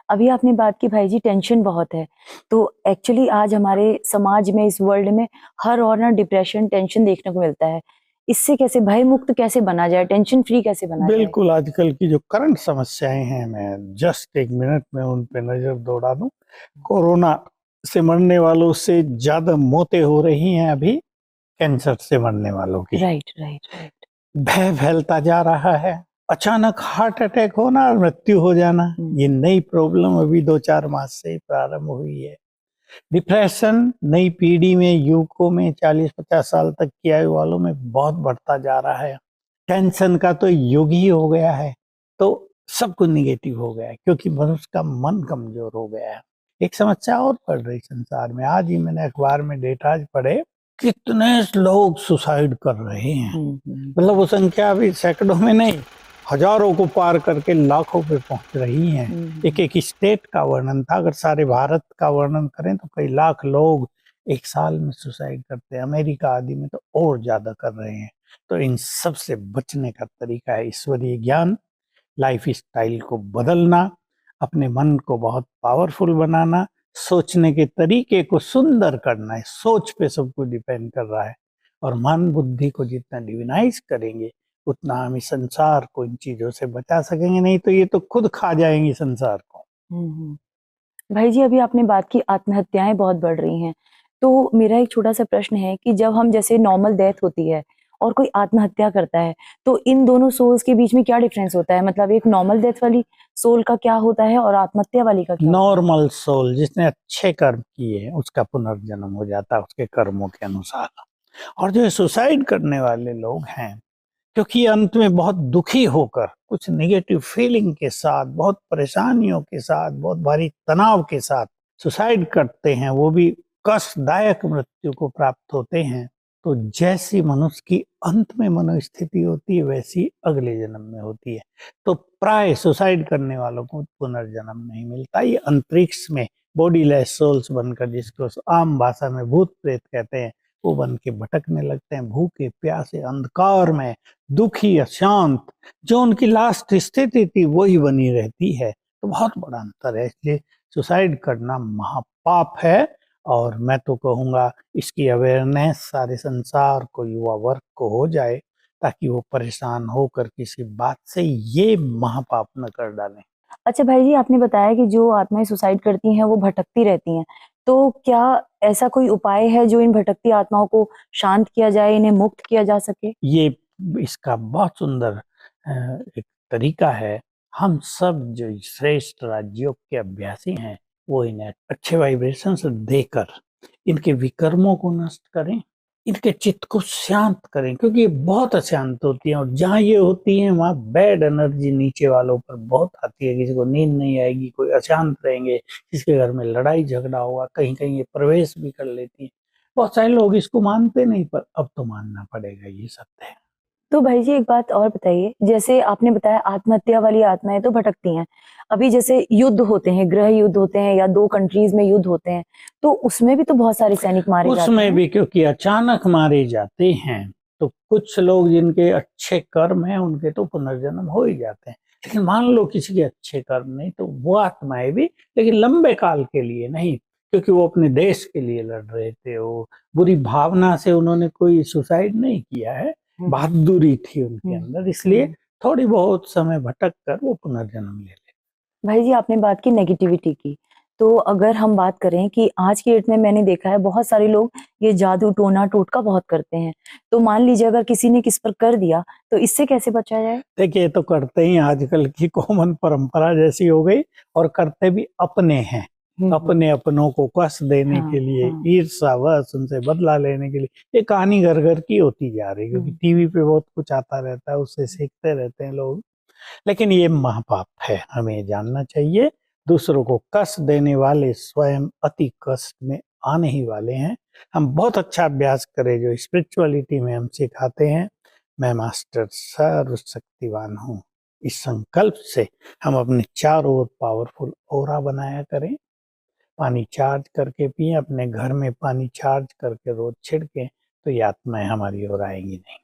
अभी आपने बात की भाई जी टेंशन बहुत है, तो एक्चुअली आज हमारे समाज में इस वर्ल्ड में हर और ना डिप्रेशन, टेंशन देखने को मिलता है। इससे कैसे भय मुक्त कैसे बना जाए, टेंशन फ्री कैसे बना जाए? बिल्कुल, आजकल की जो करंट समस्याएं हैं, मैं जस्ट एक मिनट में उन पे नजर दौड़ा दूं। कोरोना से मरने वालों से ज्यादा मौतें हो रही हैं अभी कैंसर से मरने वालों की। Right, right, right. भय फैलता जा रहा है। अचानक हार्ट अटैक होना और मृत्यु हो जाना, हुँ, ये नई प्रॉब्लम अभी 2-4 मास से प्रारंभ हुई है। डिप्रेशन नई पीढ़ी में, युवकों में, 40-50 साल तक की आयु वालों में बहुत बढ़ता जा रहा है। टेंशन का तो युग ही हो गया है, तो सब कुछ निगेटिव हो गया है क्योंकि मनुष्य का मन कमजोर हो गया है। एक समस्या और बढ़ रही संसार में। आज ही मैंने अखबार में डेटा पढ़े, कितने लोग सुसाइड कर रहे हैं। हुँ, हुँ, मतलब वो संख्या अभी सैकड़ों में नहीं, हजारों को पार करके लाखों पे पहुंच रही हैं। हुँ, एक हुँ, एक स्टेट का वर्णन था, अगर सारे भारत का वर्णन करें तो कई लाख लोग एक साल में सुसाइड करते हैं। अमेरिका आदि में तो और ज्यादा कर रहे हैं। तो इन सब से बचने का तरीका है ईश्वरीय ज्ञान, लाइफ स्टाइल को बदलना, अपने मन को बहुत पावरफुल बनाना, सोचने के तरीके को सुंदर करना है। सोच पे सब कुछ डिपेंड कर रहा है। और मन बुद्धि को जितना डिविनाइज करेंगे, उतना हम इस संसार को इन चीजों से बचा सकेंगे। नहीं तो ये तो खुद खा जाएंगी संसार को। हुँ, हुँ। भाई जी अभी आपने बात की आत्महत्याएँ बहुत बढ़ रही हैं। तो मेरा एक छोटा-सा प्रश्न है कि जब हम जैसे नॉर्मल डेथ होती है और कोई आत्महत्या करता है, तो इन दोनों सोल्स के बीच में क्या डिफरेंस होता है? मतलब एक नॉर्मल डेथ वाली सोल का क्या होता है और आत्महत्या वाली का क्या होता है? नॉर्मल सोल जिसने अच्छे कर्म किए हैं, उसका पुनर्जन्म हो जाता है उसके कर्मों के अनुसार। और जो सुसाइड करने वाले लोग हैं, क्योंकि अंत में बहुत दुखी होकर, कुछ नेगेटिव फीलिंग के साथ, बहुत परेशानियों के साथ, बहुत भारी तनाव के साथ सुसाइड करते हैं, वो भी कष्टदायक मृत्यु को प्राप्त होते हैं। तो जैसी मनुष्य की अंत में मनोस्थिति होती है, वैसी अगले जन्म में होती है। तो प्राय सुसाइड करने वालों को पुनर्जन्म नहीं मिलता। ये अंतरिक्ष में बॉडीलेस सोल्स बनकर, जिसको आम भाषा में भूत प्रेत कहते हैं, वो बन के भटकने लगते हैं, भूखे प्यासे अंधकार में, दुखी अशांत। जो उनकी लास्ट स्थिति थी वही बनी रहती है। तो बहुत बड़ा अंतर है। इसलिए सुसाइड करना महापाप है। और मैं तो कहूँगा इसकी अवेयरनेस सारे संसार को, युवा वर्ग को हो जाए, ताकि वो परेशान होकर किसी बात से ये महापाप न कर डालें। अच्छा भाई जी आपने बताया कि जो आत्माएँ सुसाइड करती हैं वो भटकती रहती हैं। तो क्या ऐसा कोई उपाय है जो इन भटकती आत्माओं को शांत किया जाए, इन्हें मुक्त किया जा सके? ये इसका बहुत सुंदर एक तरीका है। हम सब जो श्रेष्ठ राजयोग के अभ्यासी हैं, वो इन्हें अच्छे वाइब्रेशंस देकर इनके विकर्मों को नष्ट करें, इनके चित्त को शांत करें, क्योंकि ये बहुत अशांत होती हैं। और जहाँ ये होती हैं वहाँ बैड एनर्जी नीचे वालों पर बहुत आती है। किसी को नींद नहीं आएगी, कोई अशांत रहेंगे, किसके घर में लड़ाई झगड़ा होगा, कहीं कहीं ये प्रवेश भी कर लेती हैं। बहुत सारे लोग इसको मानते नहीं, पर अब तो मानना पड़ेगा, ये सत्य है। तो भाई जी एक बात और बताइए, जैसे आपने बताया आत्महत्या वाली आत्माएँ तो भटकती हैं। अभी जैसे युद्ध होते हैं, गृह युद्ध होते हैं या 2 कंट्रीज़ में युद्ध होते हैं, तो उसमें भी तो बहुत सारे सैनिक मारे जाते उसमें हैं। भी क्योंकि अचानक मारे जाते हैं, तो कुछ लोग जिनके अच्छे कर्म हैं उनके तो पुनर्जन्म हो ही जाते हैं। लेकिन मान लो किसी के अच्छे कर्म नहीं, तो वो आत्माएं भी, लेकिन लंबे काल के लिए नहीं, क्योंकि वो अपने देश के लिए लड़ रहे थे। वो बुरी भावना से उन्होंने कोई सुसाइड नहीं किया है, हुँ, बहादुरी थी उनके हुँ, अंदर, इसलिए हुँ। थोड़ी बहुत समय भटक कर वो पुनर्जन्म ले लेते। भाई जी आपने बात की नेगेटिविटी की, तो अगर हम बात करें कि आज की डेट में मैंने देखा है बहुत सारे लोग ये जादू, टोना, टोटका बहुत करते हैं। तो मान लीजिए अगर किसी ने किस पर कर दिया, तो इससे कैसे बचा जाए? देखिए, ये तो करते ही आजकल की कॉमन परंपरा जैसी हो गई। और करते भी अपने हैं, हुँ, हुँ। अपने अपनों को कष्ट देने हाँ, के लिए, हाँ। ईर्ष्यावश उनसे बदला लेने के लिए। ये कहानी घर घर की होती जा रही है, क्योंकि हुँ, टीवी पे बहुत कुछ आता रहता है, उससे सीखते रहते हैं लोग। लेकिन ये महापाप है, हमें ये जानना चाहिए। दूसरों को कष्ट देने वाले स्वयं अति कष्ट में आने ही वाले हैं। हम बहुत अच्छा अभ्यास करें जो स्पिरिचुअलिटी में हम सिखाते हैं। मैं मास्टर सर्वशक्तिवान हूँ, इस संकल्प से हम अपने चारों ओर पावरफुल ऑरा बनाया करें। पानी चार्ज करके पिए, अपने घर में पानी चार्ज करके रोज छिड़कें, तो ये आत्माएं हमारी ओर आएंगी नहीं।